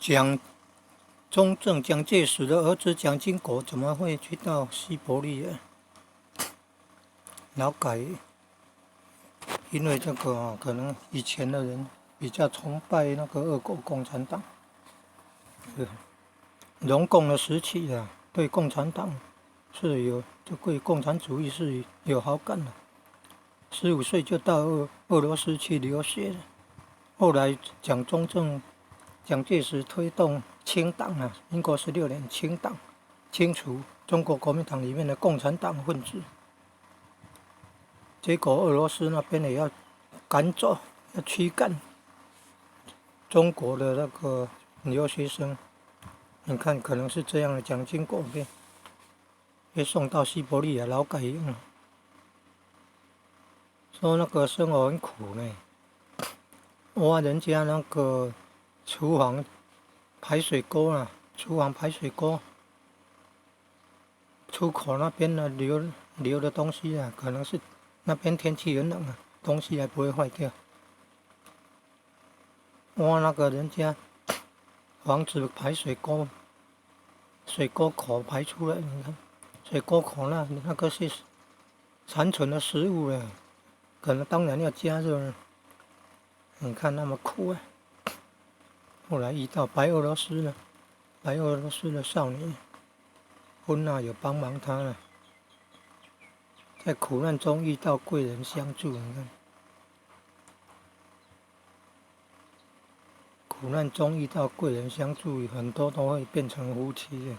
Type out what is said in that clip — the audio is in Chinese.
蒋介石的儿子蒋经国怎么会去到西伯利亚劳改？因为这个可能以前的人比较崇拜那个俄国共产党，容共的时期啊，对共产党就对共产主义是有好感的。15岁就到俄罗斯去留学了。后来蒋介石推动清党啊，民国16年清党，清除中国国民党里面的共产党分子。结果俄罗斯那边也要赶走，要驱赶中国的那个留学生。你看，可能是这样的，蒋经国被送到西伯利亚劳改用了。说那个生活很苦呢，挖人家那个厨房排水沟啊，厨房排水沟出口那边呢流的东西啊，可能是那边天气很冷啊，东西还不会坏掉。挖那个人家房子排水沟，水沟口排出来，你看水沟口那个是残存的食物了，可能当然要加热了。你看那么苦啊！后来遇到白俄罗斯的少女婚娜有帮忙他了，在苦难中遇到贵人相助。你看，苦难中遇到贵人相助，很多都会变成夫妻的。